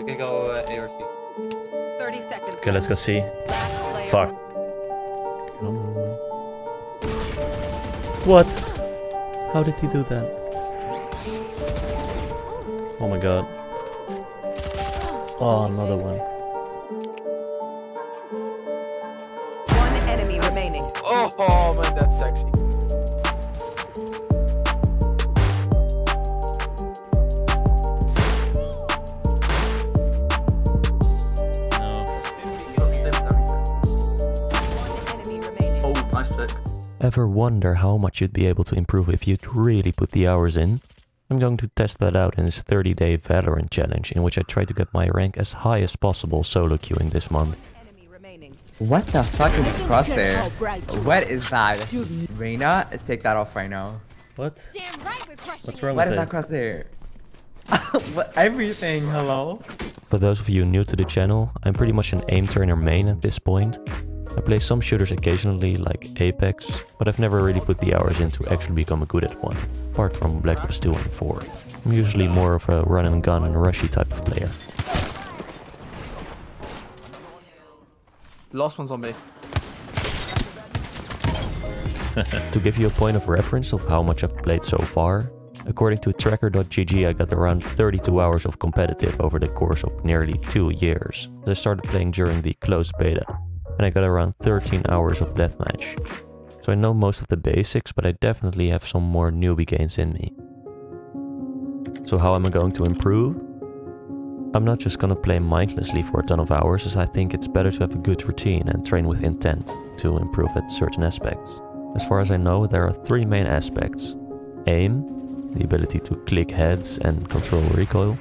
We can go A or B. 30 seconds. Okay, let's go see. Fuck. Come on. What? How did he do that? Oh my god. Oh, another one. One enemy remaining. Oh man, that's sexy. Ever wonder how much you'd be able to improve if you'd really put the hours in? I'm going to test that out in this 30-day Valorant challenge, in which I try to get my rank as high as possible solo queuing this month. What the fuck is this crosshair? What is that? Reina, take that off right now. What? What's wrong What with is it? that crosshair? What, everything, hello? For those of you new to the channel, I'm pretty much an aim trainer main at this point. I play some shooters occasionally, like Apex, but I've never really put the hours in to actually become good at one, apart from Black Ops 2 and 4. I'm usually more of a run and gun rushy type of player. Last one's on me. To give you a point of reference of how much I've played so far, according to tracker.gg I got around 32 hours of competitive over the course of nearly 2 years. I started playing during the closed beta, and I got around 13 hours of deathmatch. So I know most of the basics, but I definitely have some more newbie gains in me. So how am I going to improve? I'm not just gonna play mindlessly for a ton of hours, as I think it's better to have a good routine and train with intent to improve at certain aspects. As far as I know, there are 3 main aspects. Aim, the ability to click heads and control recoil.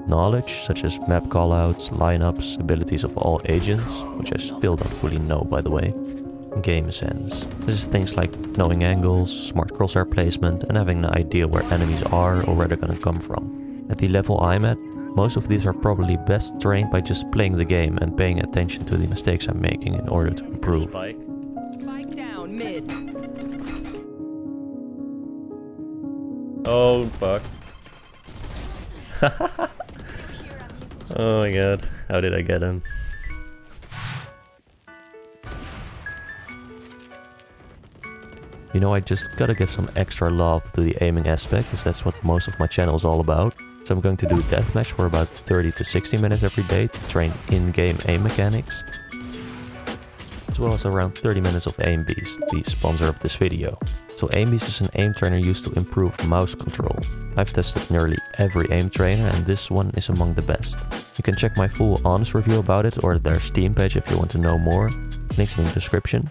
Knowledge, such as map callouts, lineups, abilities of all agents, which I still don't fully know by the way. Game sense. This is things like knowing angles, smart crosshair placement, and having an idea where enemies are or where they're gonna come from. At the level I'm at, most of these are probably best trained by just playing the game and paying attention to the mistakes I'm making in order to improve. Spike down mid. Oh fuck. Oh my god, how did I get him? You know, I just gotta give some extra love to the aiming aspect, because that's what most of my channel is all about. So I'm going to do deathmatch for about 30 to 60 minutes every day to train in-game aim mechanics, as well as around 30 minutes of Aim Beast, the sponsor of this video. So Aim Beast is an aim trainer used to improve mouse control. I've tested nearly every aim trainer and this one is among the best. You can check my full honest review about it or their Steam page if you want to know more. Links in the description.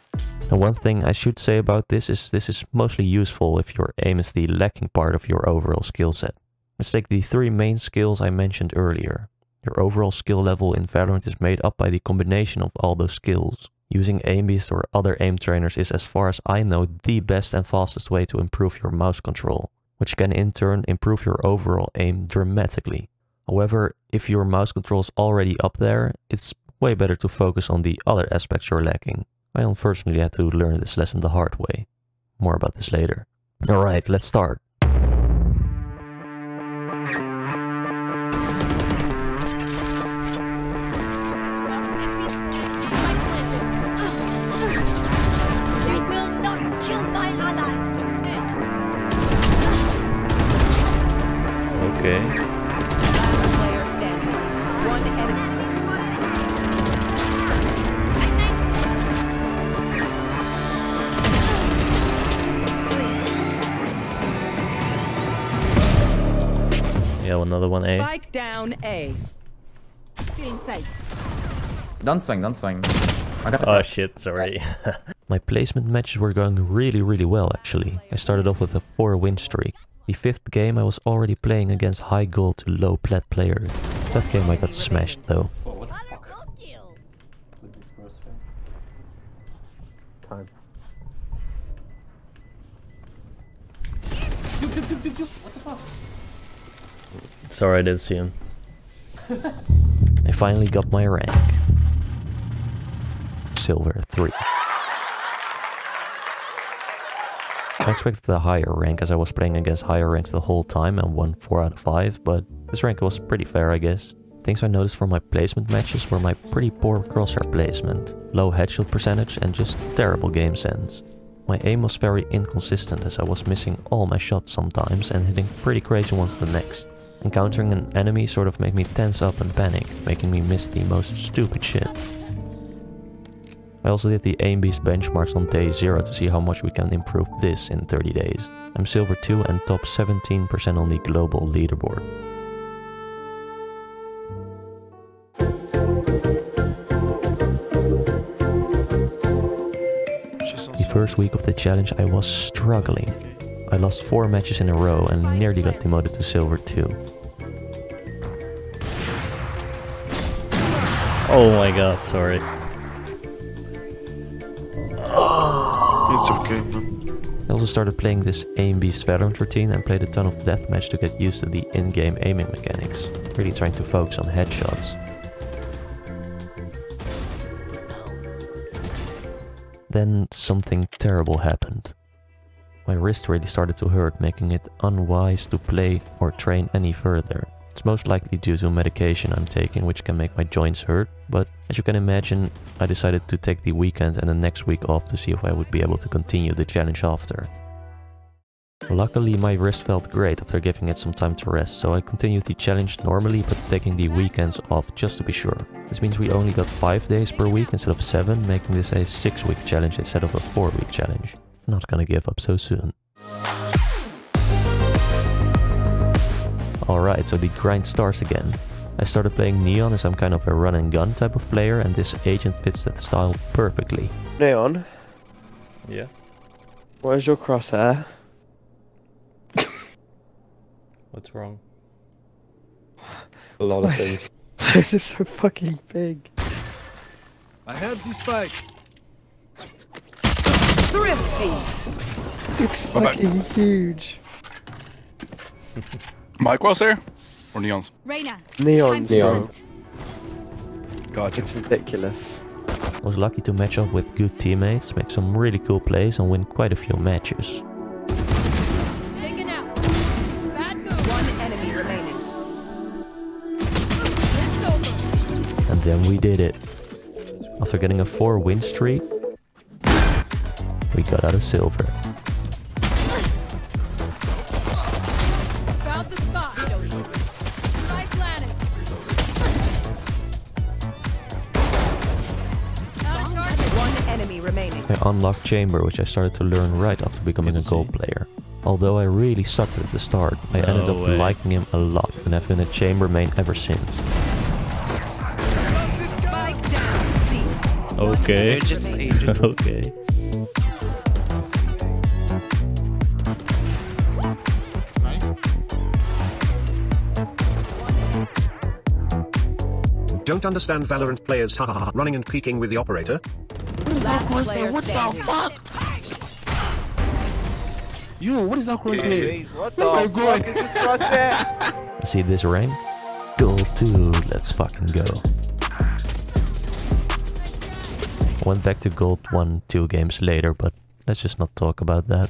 And one thing I should say about this is mostly useful if your aim is the lacking part of your overall skill set. Let's take the 3 main skills I mentioned earlier. Your overall skill level in Valorant is made up by the combination of all those skills. Using Aim Beast or other aim trainers is, as far as I know, the best and fastest way to improve your mouse control, which can in turn improve your overall aim dramatically. However, if your mouse control is already up there, it's way better to focus on the other aspects you're lacking. I unfortunately had to learn this lesson the hard way. More about this later. Alright, let's start. Okay. Last player standing. One enemy. Yeah, another one A. Spike down A. Don't swing, don't swing. I got the Oh shit, sorry. My placement matches were going really well actually. I started off with a 4-win streak. The 5th game I was already playing against high gold to low plat players. That game I got smashed though. What the fuck? With this crosshair. Time. What the fuck? Sorry I didn't see him. I finally got my rank. Silver 3. I expected a higher rank as I was playing against higher ranks the whole time and won 4 out of 5, but this rank was pretty fair, I guess. Things I noticed from my placement matches were my pretty poor crosshair placement, low headshot percentage and just terrible game sense. My aim was very inconsistent as I was missing all my shots sometimes and hitting pretty crazy ones the next. Encountering an enemy sort of made me tense up and panic, making me miss the most stupid shit. I also did the Aim Beast benchmarks on day 0 to see how much we can improve this in 30 days. I'm silver 2 and top 17% on the global leaderboard. The first week of the challenge I was struggling. I lost 4 matches in a row and nearly got demoted to silver 2. Oh my god, sorry. It's okay, man. I also started playing this Aim Beast Valorant routine and played a ton of deathmatch to get used to the in-game aiming mechanics, really trying to focus on headshots. Then something terrible happened. My wrist really started to hurt, making it unwise to play or train any further. It's most likely due to medication I'm taking, which can make my joints hurt, but as you can imagine, I decided to take the weekend and the next week off to see if I would be able to continue the challenge after. Luckily, my wrist felt great after giving it some time to rest, so I continued the challenge normally, but taking the weekends off just to be sure. This means we only got 5 days per week instead of 7, making this a 6-week challenge instead of a 4-week challenge. Not gonna give up so soon. Alright, so the grind starts again. I started playing Neon as I'm kind of a run and gun type of player, and this agent fits that style perfectly. Neon, Yeah. where's your crosshair? What's wrong? A lot of things. This is so fucking big. I have the spike. Thrifty. It's fucking huge. My crosshair? Or Neon's? Reina. Neon's, Neon. bro. Gotcha. It's ridiculous. I was lucky to match up with good teammates, make some really cool plays and win quite a few matches. Taken out. Bad move. One enemy remaining. It's over. And then we did it. After getting a 4-win streak, we got out of silver. Found the spot. My planet. Found a target. One enemy remaining. I unlocked Chamber, which I started to learn right after becoming a gold player. Although I really sucked at the start, I ended up liking him a lot and have been a Chamber main ever since. Spike down. C. Okay. Okay. Don't understand Valorant players hahaha running and peeking with the operator. Last player standing. Yo, what is that crosshair? What the fuck is this crosshair? See this rank? Gold 2, let's fucking go. I went back to gold 1 2 games later, but let's just not talk about that.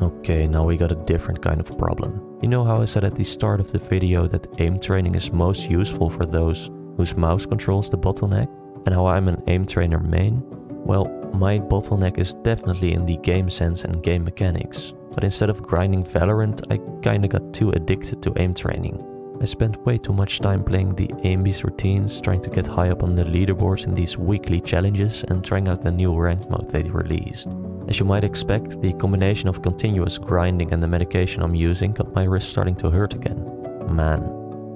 Okay, now we got a different kind of problem. You know how I said at the start of the video that aim training is most useful for those whose mouse controls the bottleneck? And how I'm an aim trainer main? Well, my bottleneck is definitely in the game sense and game mechanics. But instead of grinding Valorant, I kinda got too addicted to aim training. I spent way too much time playing the Aim Beast routines, trying to get high up on the leaderboards in these weekly challenges and trying out the new ranked mode they released. As you might expect, the combination of continuous grinding and the medication I'm using got my wrist starting to hurt again. Man,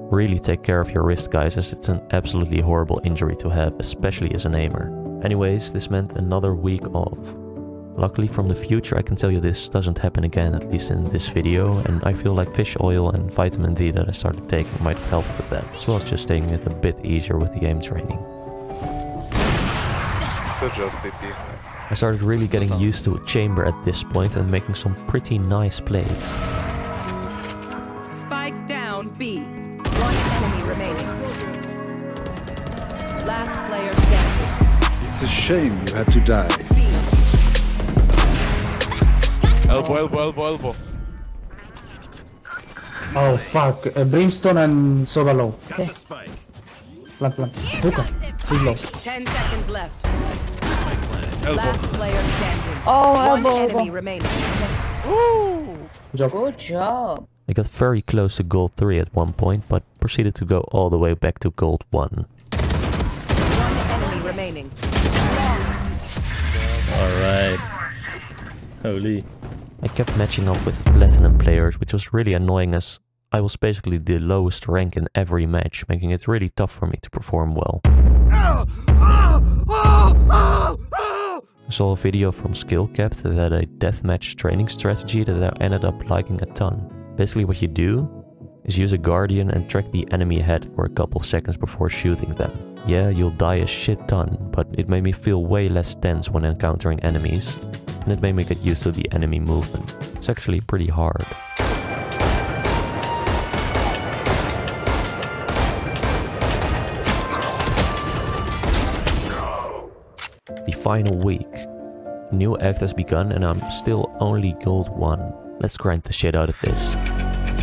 really take care of your wrist, guys, as it's an absolutely horrible injury to have, especially as an aimer. Anyways, this meant another week off. Luckily from the future I can tell you this doesn't happen again, at least in this video, and I feel like fish oil and vitamin D that I started taking might have helped with that, as well as just taking it a bit easier with the aim training. Good job, Pipi. I started really getting used to a chamber at this point and making some pretty nice plays. Spike down B. One enemy remaining. Last player standing. It's a shame you had to die. B. Elbow. Oh fuck, Brimstone and Soda low. Okay. Plant. Hookah. He's low. 10 seconds left. Elbow. Last player standing. Oh, One elbow. enemy remaining. Good job. Good job. I got very close to gold 3 at one point, but proceeded to go all the way back to gold 1. One enemy remaining. Alright. Holy. I kept matching up with platinum players, which was really annoying as I was basically the lowest rank in every match, making it really tough for me to perform well. I saw a video from Skillcapped that had a deathmatch training strategy that I ended up liking a ton. Basically what you do is use a guardian and track the enemy ahead for a couple seconds before shooting them. Yeah, you'll die a shit ton, but it made me feel way less tense when encountering enemies, and it made me get used to the enemy movement. It's actually pretty hard. The final week. New act has begun and I'm still only gold 1. Let's grind the shit out of this.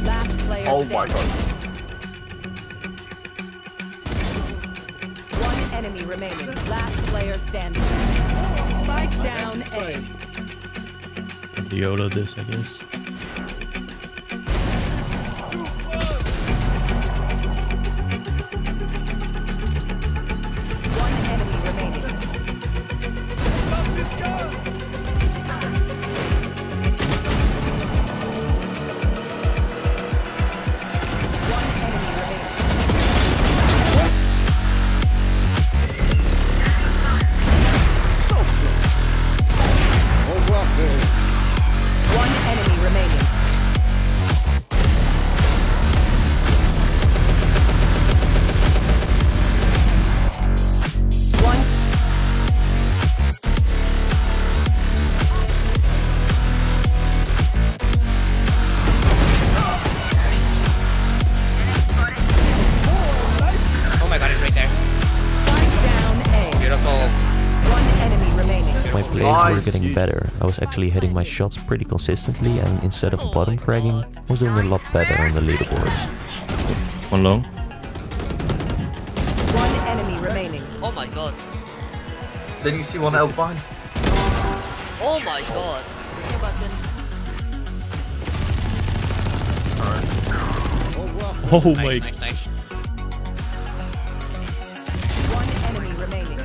Last player standing. My god. One enemy remaining. Last player standing. Spike down A. YOLO this, I guess. One enemy remaining. One enemy remaining. One. Oh my god, it's right there. Spike down A. Beautiful. One enemy remaining. My plays were getting better. I was actually hitting my shots pretty consistently and instead of bottom fragging, I was doing a lot better on the leaderboards. One long. One enemy remaining. Oh my god. Then you see one out behind. Oh my god. Oh my. Nice. One enemy remaining.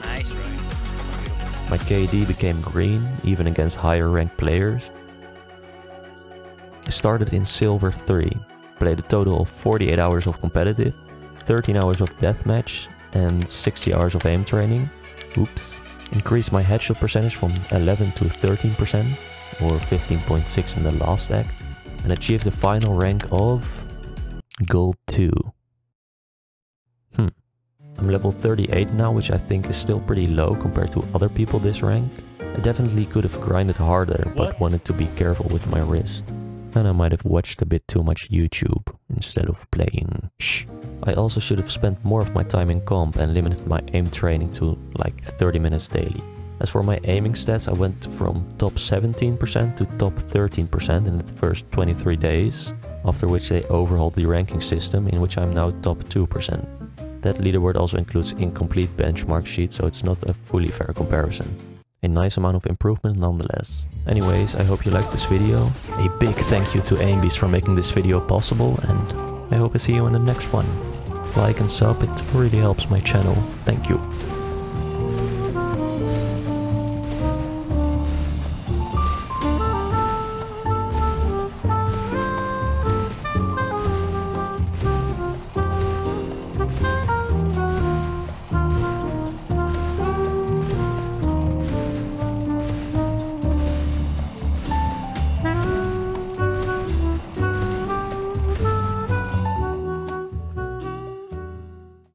Nice, right? My KD became green, even against higher ranked players. I started in Silver 3, played a total of 48 hours of competitive, 13 hours of deathmatch, and 60 hours of aim training. Oops. Increased my headshot percentage from 11 to 13%, or 15.6 in the last act, and achieved the final rank of Gold 2. I'm level 38 now, which I think is still pretty low compared to other people this rank. I definitely could have grinded harder, but wanted to be careful with my wrist. And I might have watched a bit too much YouTube instead of playing. Shh. I also should have spent more of my time in comp and limited my aim training to like 30 minutes daily. As for my aiming stats, I went from top 17% to top 13% in the first 23 days, after which they overhauled the ranking system, in which I'm now top 2%. That leaderboard also includes incomplete benchmark sheets, so it's not a fully fair comparison. A nice amount of improvement nonetheless. Anyways, I hope you liked this video. A big thank you to AimBeast for making this video possible, and I hope I see you in the next one. Like and sub, it really helps my channel. Thank you.